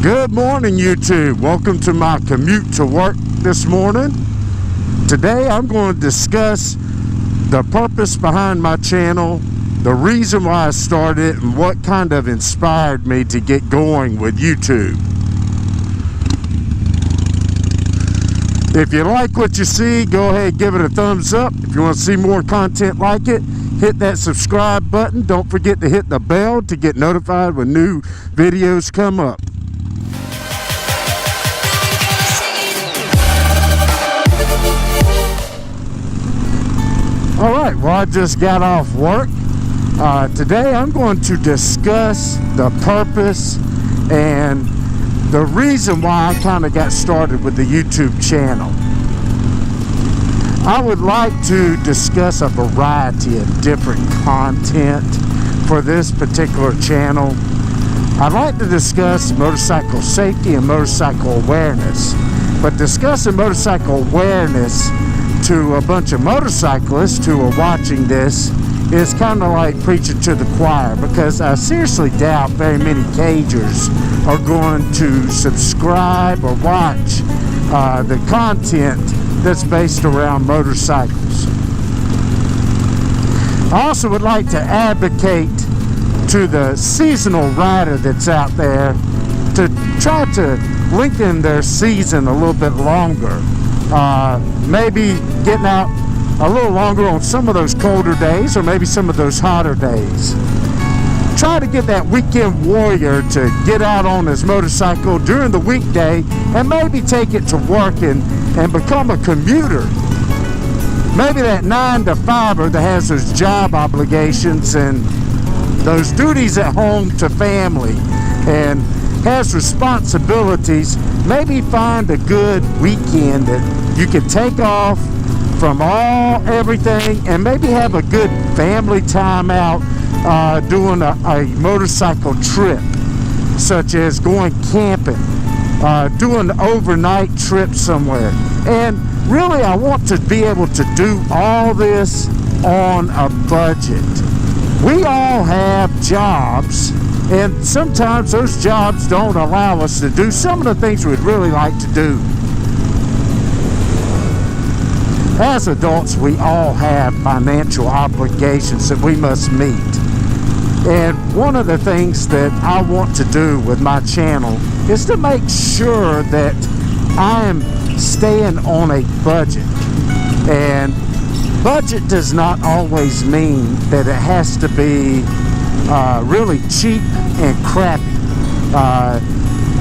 Good morning, YouTube. Welcome to my commute to work this morning. Today I'm going to discuss the purpose behind my channel, the reason why I started, and what kind of inspired me to get going with YouTube. If you like what you see, go ahead and give it a thumbs up. If you want to see more content like it, hit that subscribe button. Don't forget to hit the bell to get notified when new videos come up. Alright, well, I just got off work. Today I'm going to discuss the purpose and the reason why I kind of got started with the YouTube channel. I would like to discuss a variety of different content for this particular channel. I'd like to discuss motorcycle safety and motorcycle awareness, but discussing motorcycle awareness to a bunch of motorcyclists who are watching this is kind of like preaching to the choir, because I seriously doubt very many cagers are going to subscribe or watch the content that's based around motorcycles. I also would like to advocate to the seasonal rider that's out there to try to lengthen their season a little bit longer. Maybe getting out a little longer on some of those colder days, or maybe some of those hotter days. Try to get that weekend warrior to get out on his motorcycle during the weekday and maybe take it to work and become a commuter. Maybe that 9-to-5er that has those job obligations and those duties at home to family and has responsibilities, maybe find a good weekend that you can take off from everything and maybe have a good family time out doing a motorcycle trip, such as going camping, doing an overnight trip somewhere. And really, I want to be able to do all this on a budget. We all have jobs, and sometimes those jobs don't allow us to do some of the things we'd really like to do. As adults, we all have financial obligations that we must meet. And one of the things that I want to do with my channel is to make sure that I am staying on a budget. And budget does not always mean that it has to be really cheap and crappy.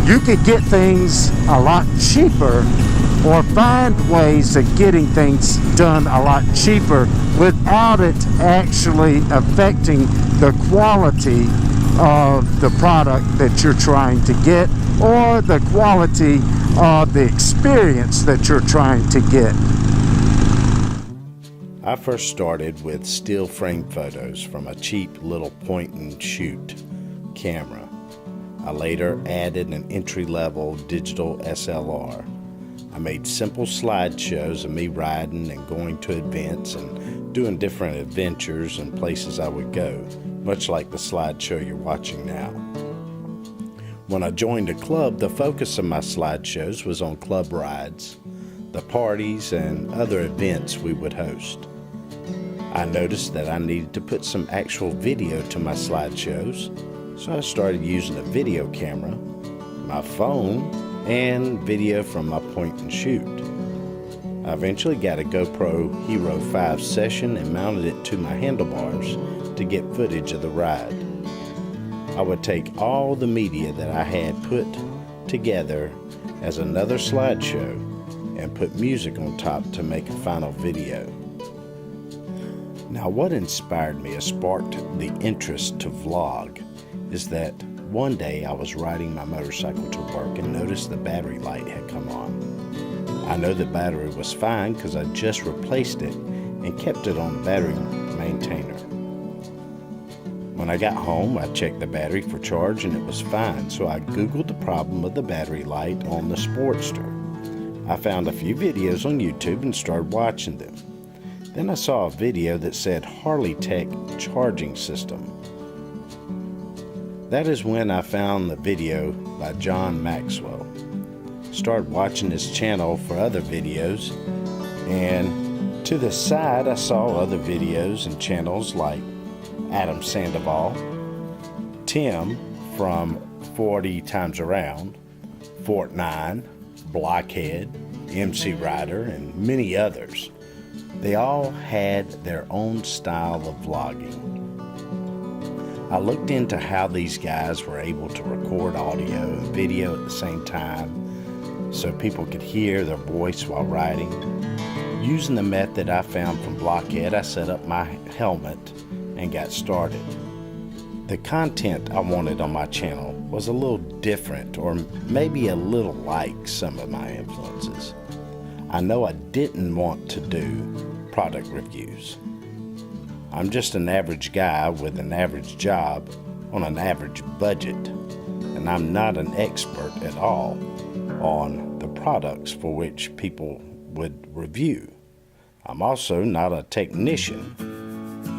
You could get things a lot cheaper, or find ways of getting things done a lot cheaper without it actually affecting the quality of the product that you're trying to get, or the quality of the experience that you're trying to get. I first started with still frame photos from a cheap little point and shoot camera. I later added an entry-level digital SLR. I made simple slideshows of me riding and going to events and doing different adventures and places I would go, much like the slideshow you're watching now. When I joined a club, the focus of my slideshows was on club rides, the parties, and other events we would host. I noticed that I needed to put some actual video to my slideshows, so I started using a video camera, my phone, and video from my point and shoot. I eventually got a GoPro Hero 5 session and mounted it to my handlebars to get footage of the ride. I would take all the media that I had put together as another slideshow and put music on top to make a final video. Now, what inspired me or sparked the interest to vlog is that one day I was riding my motorcycle to work and noticed the battery light had come on. I know the battery was fine because I just replaced it and kept it on the battery maintainer. When I got home, I checked the battery for charge and it was fine, so I Googled the problem of the battery light on the Sportster. I found a few videos on YouTube and started watching them. Then I saw a video that said Harley Tech charging system. That is when I found the video by John Maxwell. Started watching his channel for other videos, and to the side I saw other videos and channels like Adam Sandoval, Tim from 40 Times Around, Fort 9, Blockhead, MC Ryder, and many others. They all had their own style of vlogging. I looked into how these guys were able to record audio and video at the same time so people could hear their voice while riding. Using the method I found from Blockhead, I set up my helmet and got started. The content I wanted on my channel was a little different, or maybe a little like some of my influences. I know I didn't want to do product reviews. I'm just an average guy with an average job on an average budget, and I'm not an expert at all on the products for which people would review. I'm also not a technician.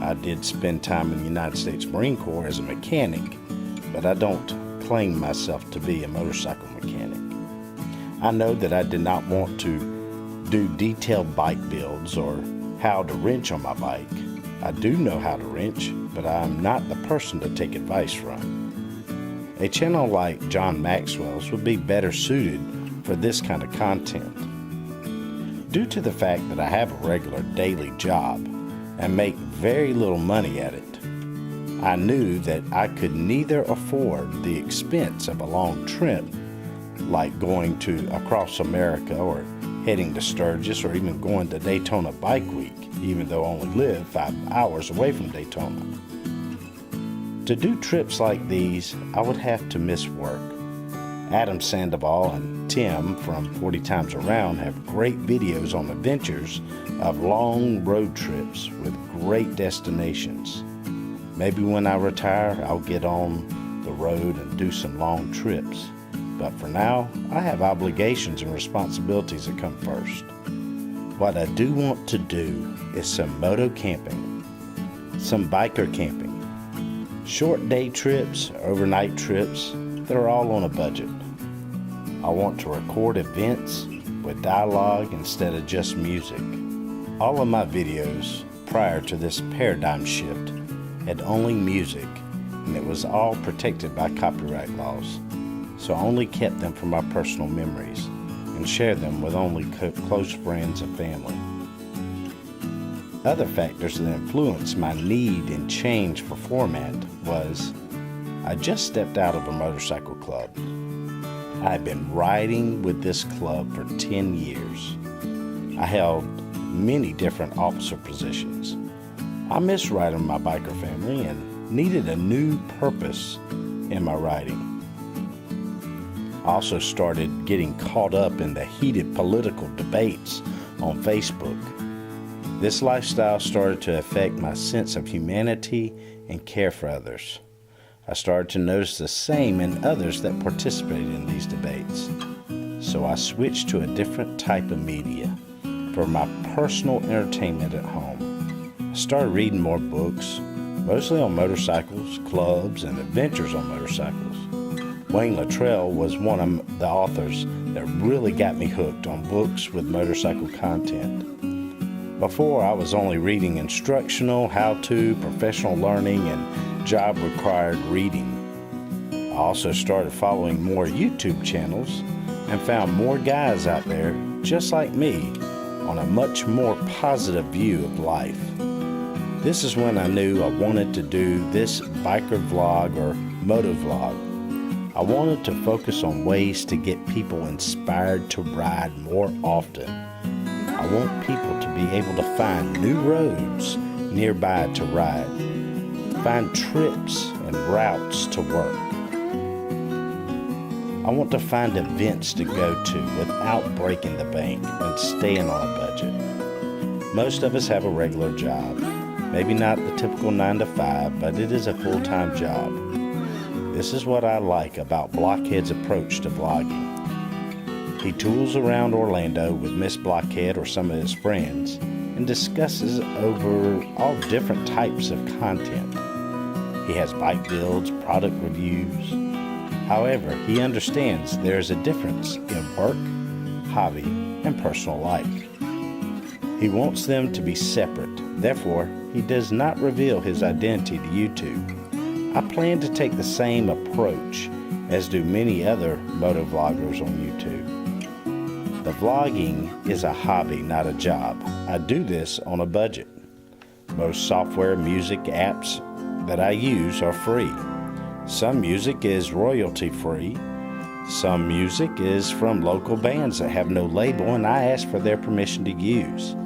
I did spend time in the United States Marine Corps as a mechanic, but I don't claim myself to be a motorcycle mechanic. I know that I did not want to do detailed bike builds or how to wrench on my bike. I do know how to wrench, but I'm not the person to take advice from. A channel like John Maxwell's would be better suited for this kind of content. Due to the fact that I have a regular daily job and make very little money at it, I knew that I could neither afford the expense of a long trip, like going to across America or heading to Sturgis or even going to Daytona Bike Week, even though I only live 5 hours away from Daytona. To do trips like these, I would have to miss work. Adam Sandoval and Tim from 40 Times Around have great videos on adventures of long road trips with great destinations. Maybe when I retire, I'll get on the road and do some long trips. But for now, I have obligations and responsibilities that come first. What I do want to do is some moto camping, some biker camping, short day trips, overnight trips that are all on a budget. I want to record events with dialogue instead of just music. All of my videos prior to this paradigm shift had only music, and it was all protected by copyright laws. So I only kept them for my personal memories and shared them with only close friends and family. Other factors that influenced my need and change for format was I just stepped out of a motorcycle club. I had been riding with this club for 10 years. I held many different officer positions. I miss riding with my biker family and needed a new purpose in my riding. I also started getting caught up in the heated political debates on Facebook. This lifestyle started to affect my sense of humanity and care for others. I started to notice the same in others that participated in these debates. So I switched to a different type of media for my personal entertainment at home. I started reading more books, mostly on motorcycles, clubs, and adventures on motorcycles. Wayne Luttrell was one of the authors that really got me hooked on books with motorcycle content. Before, I was only reading instructional, how-to, professional learning, and job-required reading. I also started following more YouTube channels and found more guys out there just like me on a much more positive view of life. This is when I knew I wanted to do this biker vlog or moto vlog. I wanted to focus on ways to get people inspired to ride more often. I want people to be able to find new roads nearby to ride, find trips and routes to work. I want to find events to go to without breaking the bank and staying on a budget. Most of us have a regular job, maybe not the typical 9 to 5, but it is a full-time job. This is what I like about Blockhead's approach to vlogging. He tools around Orlando with Miss Blockhead or some of his friends and discusses over all different types of content. He has bike builds, product reviews. However, he understands there is a difference in work, hobby, and personal life. He wants them to be separate. Therefore, he does not reveal his identity to YouTube. I plan to take the same approach as do many other motovloggers on YouTube. The vlogging is a hobby, not a job. I do this on a budget. Most software music apps that I use are free. Some music is royalty free. Some music is from local bands that have no label and I ask for their permission to use.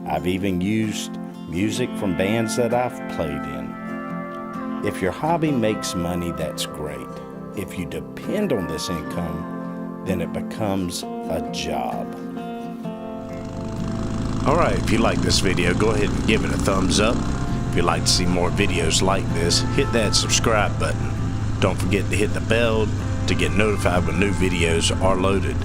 I've even used music from bands that I've played in. If your hobby makes money, that's great. If you depend on this income, then it becomes a job. Alright, if you like this video, go ahead and give it a thumbs up. If you'd like to see more videos like this, hit that subscribe button. Don't forget to hit the bell to get notified when new videos are loaded.